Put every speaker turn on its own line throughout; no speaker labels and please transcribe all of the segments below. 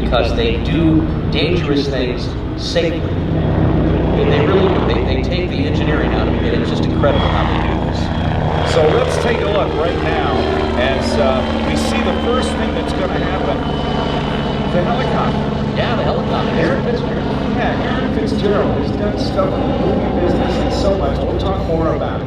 because they do dangerous things safely. And they really do. They take the engineering out of it, and it's just incredible how they do this.
So let's take a look right now as we see the first thing that's going to happen. The helicopter.
Yeah, the helicopter. Aaron Fitzgerald.
Yeah, Aaron Fitzgerald has done stuff in the movie business and so much. We'll talk more about it.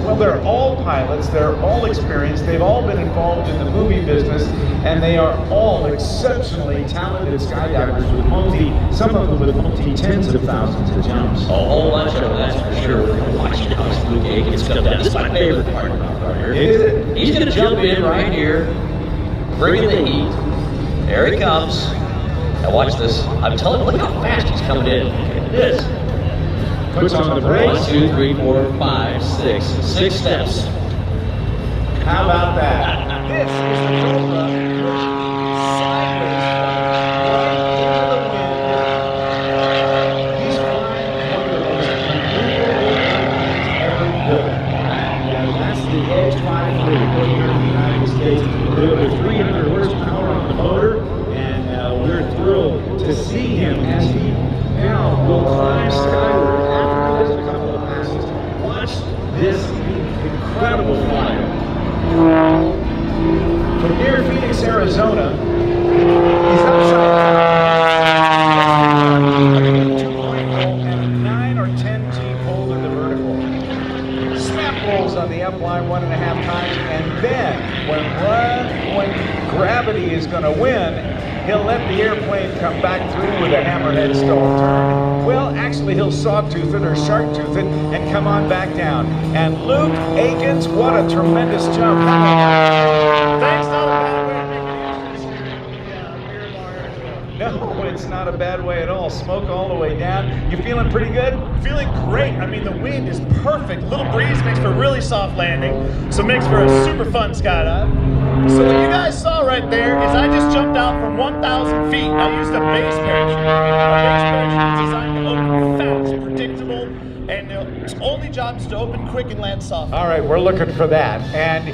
Well, they're all pilots, they're all experienced, they've all been involved in the movie business, and they are all exceptionally talented skydivers with some of them with multi-tens of thousands of jumps.
A whole bunch of them, that's for sure. We're going to watch how Luke Aikins come down. This is my favorite part about right here.
Is it?
He's going to jump in right here, bring in the heat. There he comes. Now watch this. I'm telling you, look how fast he's coming in. Look at this.
Puts on the brakes.
1, 2, 3, 4, 5, 6. 6 steps.
How about that? This is the Cobra sideways right into the wind. He's flying one of the most ever built. And that's the Edge 500 here in the United States. With 300 horsepower on the motor, and we're thrilled to see him as he now will climb skyward. After a couple of passes, watch this incredible flight. From near Phoenix, Arizona, he's upside down. 2.0 and a 9 or 10 G hold in the vertical. Snap rolls on the up line 1.5 times, and then when gravity is going to win, he'll let the airplane come back through with a hammerhead stall turn. Well, actually, he'll sawtooth it or sharktooth it and come on back down. And Luke Aikins, what a tremendous jump.
Thanks, not a bad way to make an entrance here at the Miramar Airshow.
No, it's not a bad way at all. Smoke all the way down. You feeling pretty good?
Feeling great. I mean, the wind is perfect. Little breeze makes for a really soft landing, so makes for a super fun skydive. So what you guys saw right there is I just jumped out from 1,000 feet. I used a base parachute. A base parachute is designed to open fast, predictable, and its only job is to open quick and land soft.
All right, we're looking for that, and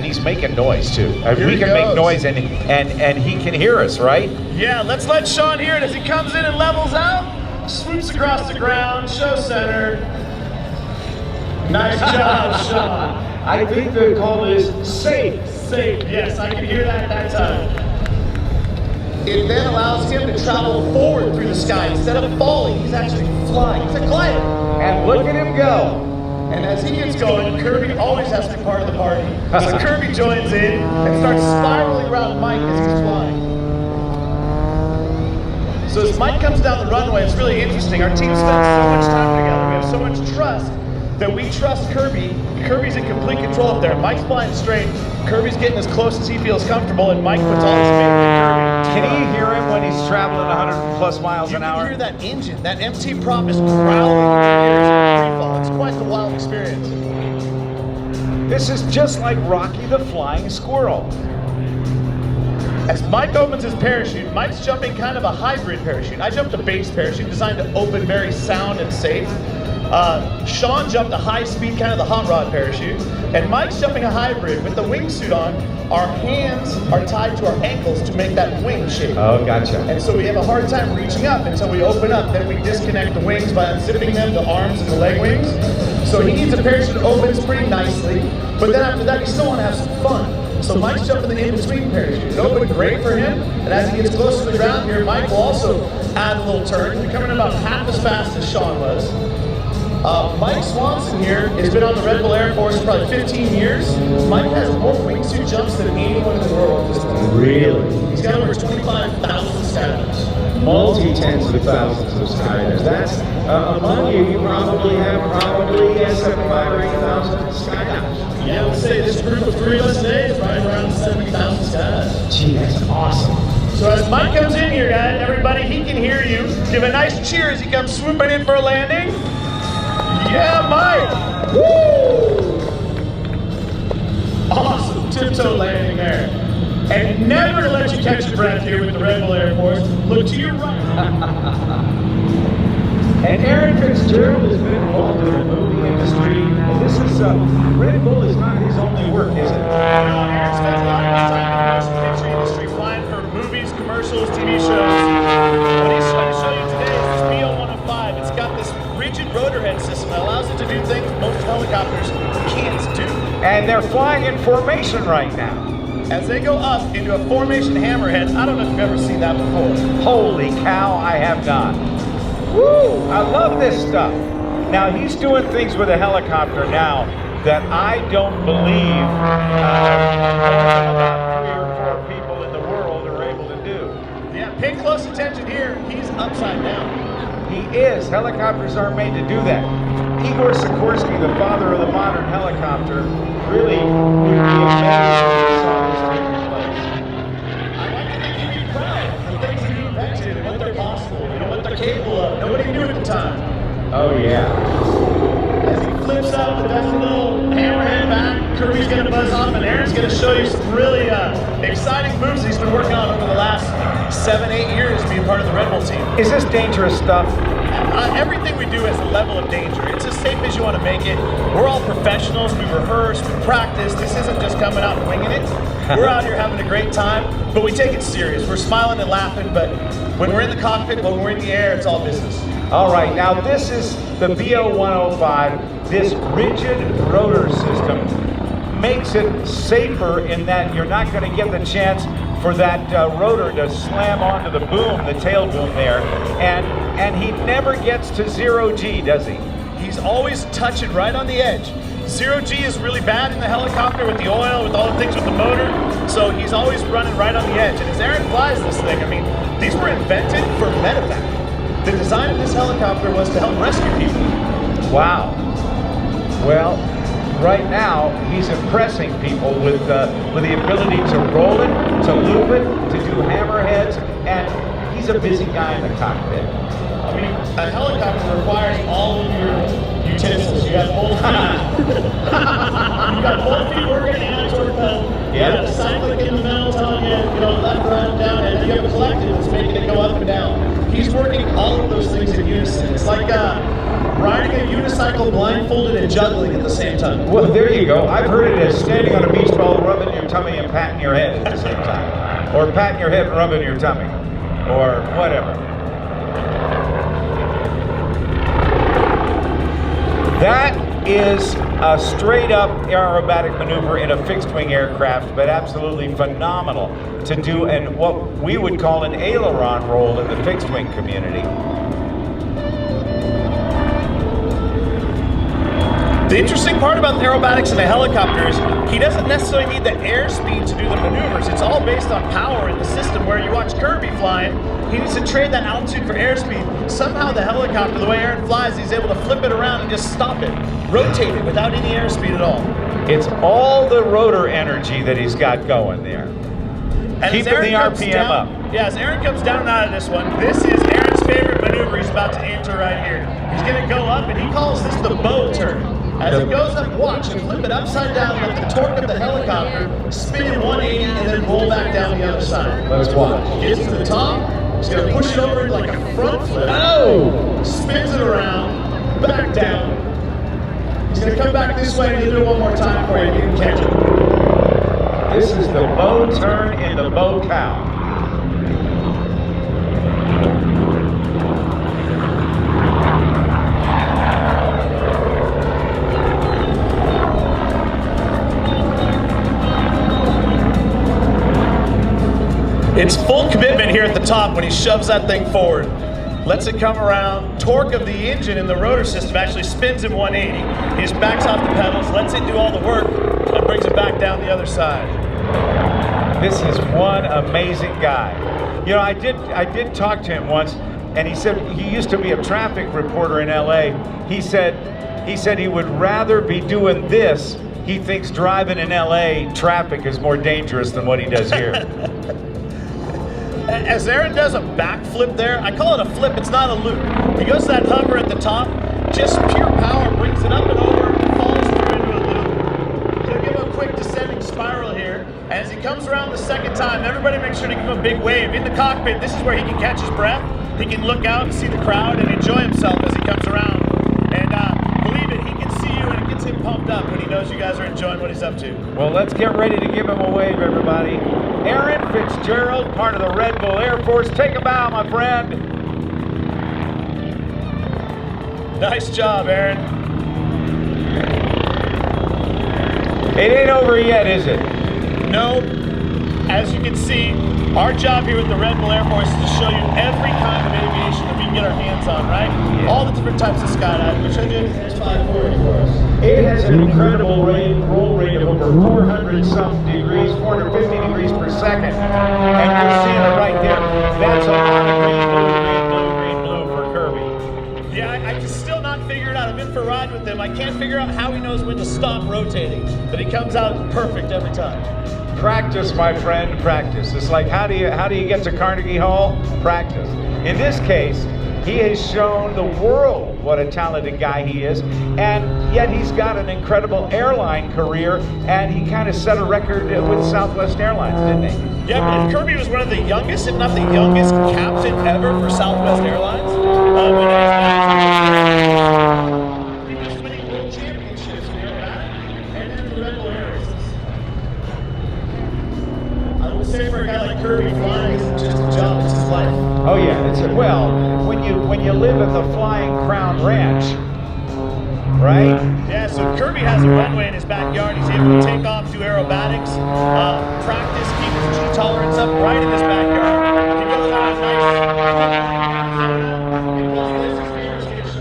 he's making noise too.
Here
we
he
can make
goes.
noise, and he can hear us, right?
Yeah, let's let Sean hear it as he comes in and levels out, swoops across the ground, show center. Nice job, Sean.
I think the call is safe.
Safe, yes, I can hear that at that time. It then allows him to travel forward through the sky. Instead of falling, he's actually flying. He's a glider.
And look at him go.
And as he gets going, Kirby always has to be part of the party. So Kirby joins in and starts spiraling around Mike as he's flying. So as Mike comes down the runway, it's really interesting. Our team spends so much time together. We have so much trust that we trust Kirby. Kirby's in complete control up there. Mike's flying straight. Kirby's getting as close as he feels comfortable, and Mike puts all his faith in Kirby.
Can you hear him when he's traveling 100 plus miles an hour?
You can hear that engine. That MT prop is growling in your ears in free fall. It's quite the wild experience.
This is just like Rocky the Flying Squirrel.
As Mike opens his parachute, Mike's jumping kind of a hybrid parachute. I jumped a base parachute designed to open very sound and safe. Sean jumped a high-speed, kind of the hot rod parachute, and Mike's jumping a hybrid with the wingsuit on. Our hands are tied to our ankles to make that wing shape.
Oh, gotcha.
And so we have a hard time reaching up until we open up. Then we disconnect the wings by unzipping them, the arms and the leg wings. So he needs a parachute that opens pretty nicely, but then after that, you still want to have some fun. So Mike's jumping the in-between parachute. It opened great for him, and as he gets closer to the ground here, Mike will also add a little turn. He's coming about half as fast as Sean was. Mike Swanson here has been on the Red Bull Air Force for probably 15 years. Mike has more wingsuit jumps than anyone in the world at this point.
Really?
He's got over 25,000 skydivers.
Multi-tens of thousands of skydivers. That's, among you probably have 75 or 8,000 skydivers.
Yeah, I would say this group of three of us today is right around 70,000 skydivers.
Gee, that's awesome.
So as Mike comes in here, guys, everybody, he can hear you. Give a nice cheer as he comes swooping in for a landing. Yeah, Mike! Woo! Awesome tiptoe landing there. And never to let you catch your breath here with the Red Bull Air Force. Look to your right.
And Aaron Fitzgerald has been involved in the movie industry. And this is, Red Bull is not his only work, is it?
Aaron spends a lot of his time in the motion picture industry, flying for movies, commercials, TV he shows. What he's trying to show you today is this BO-105. It's got this rigid rotor head system that allows it to do things most helicopters can't do.
And they're flying in formation right now.
As they go up into a formation hammerhead, I don't know if you've ever seen that before.
Holy cow, I have not. Woo! I love this stuff. Now, he's doing things with a helicopter now that I don't believe about 3 or 4 people in the world are able to do.
Yeah, pay close attention here. He's upside down.
He is. Helicopters aren't made to do that. Igor Sikorsky, the father of the modern helicopter, really would be amazed if he saw this taking place.
I like to think he'd be proud of the things that he invented and what they're possible, what they're capable of. Nobody knew at the time.
Oh, yeah.
As he flips up and does a little hammerhead back, Kirby's going to buzz off, and Aaron's going to show you some really exciting moves he's been working on over the last 7-8 years being part of the Red Bull team.
Is this dangerous stuff?
Everything we do has a level of danger. It's as safe as you want to make it. We're all professionals. We rehearse, we practice. This isn't just coming out and winging it. We're out here having a great time, but we take it serious. We're smiling and laughing, but when we're in the cockpit, when we're in the air, it's all business.
All right, now this is the BO-105. This rigid rotor system makes it safer in that you're not going to get the chance for that rotor to slam onto the boom, the tail boom there, and he never gets to 0G, does he?
He's always touching right on the edge. 0G is really bad in the helicopter with the oil, with all the things with the motor, so he's always running right on the edge. And as Aaron flies this thing, I mean, these were invented for medevac. The design of this helicopter was to help rescue people.
Wow. Well, right now, he's impressing people with the ability to roll it, to loop it, to do hammerheads, and he's a busy guy in the cockpit.
I mean, a helicopter requires all of your utensils. You got both feet. You got both feet working and a torque pedal. You got a cyclic in the middle telling you, left, right, down, and you have a collective that's making it go up and down. He's working all of those things in unison. It's like riding a unicycle blindfolded and juggling at the same time.
Well, there you go. I've heard it as standing on a beach ball, rubbing your tummy and patting your head at the same time. Or patting your head and rubbing your tummy. Or whatever. That is a straight-up aerobatic maneuver in a fixed-wing aircraft, but absolutely phenomenal to do in what we would call an aileron roll in the fixed-wing community.
The interesting part about aerobatics in a helicopter is he doesn't necessarily need the airspeed to do the maneuvers. It's all based on power in the system. Where you watch Kirby flying, he needs to trade that altitude for airspeed. Somehow the helicopter, the way Aaron flies, he's able to flip it around and just stop it, rotate it without any airspeed at all.
It's all the rotor energy that he's got going there.
And
keeping the RPM up.
Yeah, as Aaron comes down out of this one, this is Aaron's favorite maneuver he's about to enter right here. He's going to go up, and he calls this the bow turn. As it goes up, watch and flip it upside down, let the torque of the helicopter spin in 180 and then roll back down the other side.
Let's watch.
Gets to the top, he's going to push it over like a front flip.
Oh!
Spins it around, back down. He's going to come back this way and he'll do it one more time for you. You can catch it.
This is the bow turn in the bow cow.
It's full commitment here at the top when he shoves that thing forward. Lets it come around. Torque of the engine in the rotor system actually spins him 180. He just backs off the pedals, lets it do all the work, and brings it back down the other side.
This is one amazing guy. I did talk to him once, and he said he used to be a traffic reporter in LA. He said he would rather be doing this. He thinks driving in LA traffic is more dangerous than what he does here.
As Aaron does a backflip there, I call it a flip, it's not a loop. He goes to that hover at the top, just pure power brings it up and over, falls through into a loop. He'll give a quick descending spiral here. As he comes around the second time, everybody make sure to give him a big wave. In the cockpit, this is where he can catch his breath. He can look out and see the crowd and enjoy himself as he comes around. And believe it, he can see you and it gets him pumped up when he knows knows you guys are enjoying what he's up to.
Well, let's get ready to give him a wave, everybody. Aaron Fitzgerald, part of the Red Bull Air Force. Take a bow, my friend.
Nice job, Aaron.
It ain't over yet, is it?
No. As you can see, our job here with the Red Bull Air Force is to show you every kind of aviation that we can get our hands on, right?
Yeah.
All the different types of skydiving. We'll show you this 540 for us.
It has an incredible roll rate of over 400-something degrees, 450 degrees per second. And you're seeing it right there. That's a lot of green, blue for Kirby.
Yeah, I can still not figure it out. I've been for a ride with him. I can't figure out how he knows when to stop rotating, but he comes out perfect every time.
Practice, my friend, practice. It's like, how do you get to Carnegie Hall? Practice. In this case, he has shown the world what a talented guy he is, and yet he's got an incredible airline career, and he kind of set a record with Southwest Airlines, didn't he?
Yeah, and Kirby was one of the youngest, if not the youngest, captain ever for Southwest Airlines. He was winning world championships in aerobatics and then the Red Bull Air Races. I would say for a guy like Kirby, flying isn't just a job, it's his life.
Oh yeah, when you live at the Flying Crown Ranch, right?
Yeah, so Kirby has a runway in his backyard. He's able to take off, do aerobatics, practice, keep his G tolerance up right in his backyard. He goes out at nice,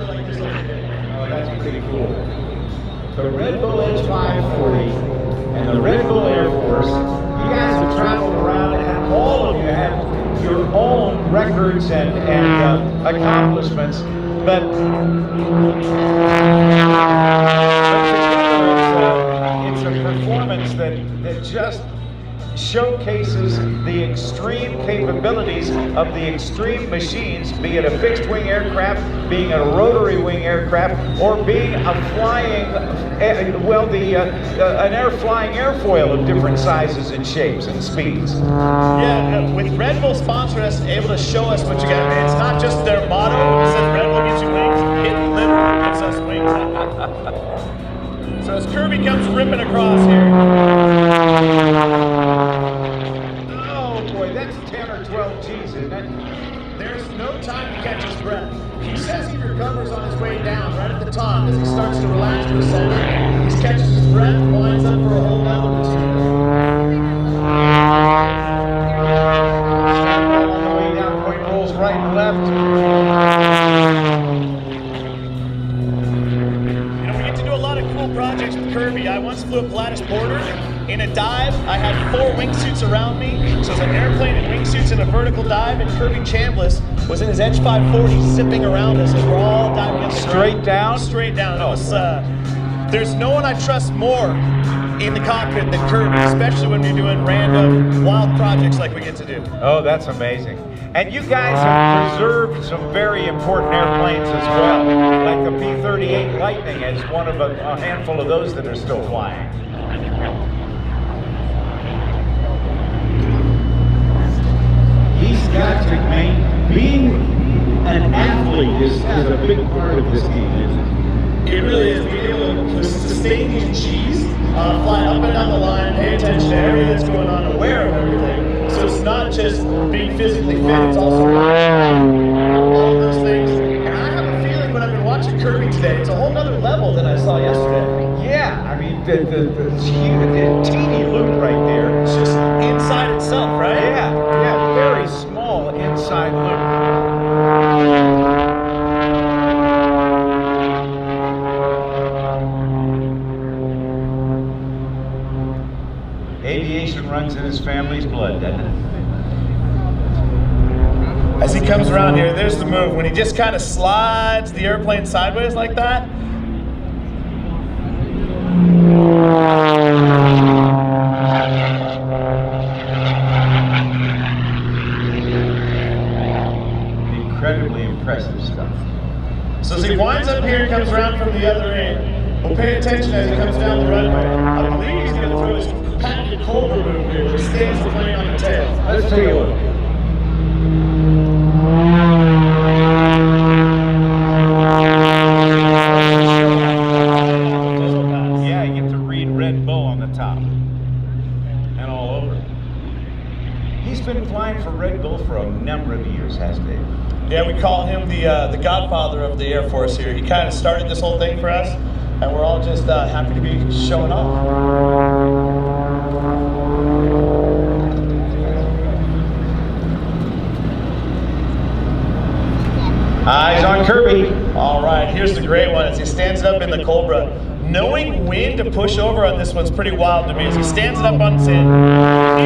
like this every day.
Oh, that's pretty cool. The Red Bull H540 and the Red Bull Air Force, you guys have traveled around and all of you have your own records and accomplishments, but together it's a performance that just showcases the extreme capabilities of the extreme machines, be it a fixed wing aircraft, being a rotary wing aircraft, or being a flying, an air flying airfoil of different sizes and shapes and speeds.
Yeah, with Red Bull sponsoring us, able to show us what you got. Man, it's not just their motto, it says Red Bull gives you wings, it literally gives us wings. So as Kirby comes ripping across here.
Oh boy, that's 10 or 12 G's, isn't it?
There's no time to catch his breath. He says he recovers on his way down, right at the top, as he starts to relax for a second. He catches his breath, winds up for a whole other routine.
On the way down, point rolls right and left.
You know, we get to do a lot of cool projects with Kirby. I once flew a Pilatus Porter. In a dive, I had 4 wingsuits around me. So it's an airplane and wingsuits in a vertical dive, and Kirby Chambliss was in his Edge 540 zipping around us as we're all diving up the
Straight down?
Straight down. It was, there's no one I trust more in the cockpit than Kirby, especially when you're doing random, wild projects like we get to do.
Oh, that's amazing. And you guys have preserved some very important airplanes as well, like the P-38 Lightning is one of a handful of those that are still flying. He's got to being an athlete is a big part of this game, isn't it?
It really is. Being able to sustain these G's, fly up and down the line, pay attention to everything that's going on, aware of everything. So it's not just being physically fit, it's also all of those things. And I have a feeling when I've been watching Kirby today, it's a whole nother level than I saw yesterday.
Yeah, I mean, the teeny loop right there.
It's just inside itself, right?
Yeah, very small inside loop. Aviation runs in his family's blood, doesn't it?
As he comes around here, there's the move. When he just kind of slides the airplane sideways like that.
Incredibly impressive stuff.
So as he winds up here and comes around from the other end, we'll pay attention as he comes down the runway. I believe he's going to throw his patented Cobra move here, which stays the plane on the tail.
Let's take a look. Yeah, you get to
dangerous, has Dave?
Yeah, we call him the godfather of the Air Force here. He kind of started this whole thing for us, and we're all just happy to be showing off. Eyes on Kirby. All right, here's the great one as he stands it up in the Cobra. Knowing when to push over on this one's pretty wild to me as he stands it up on his head. Oh my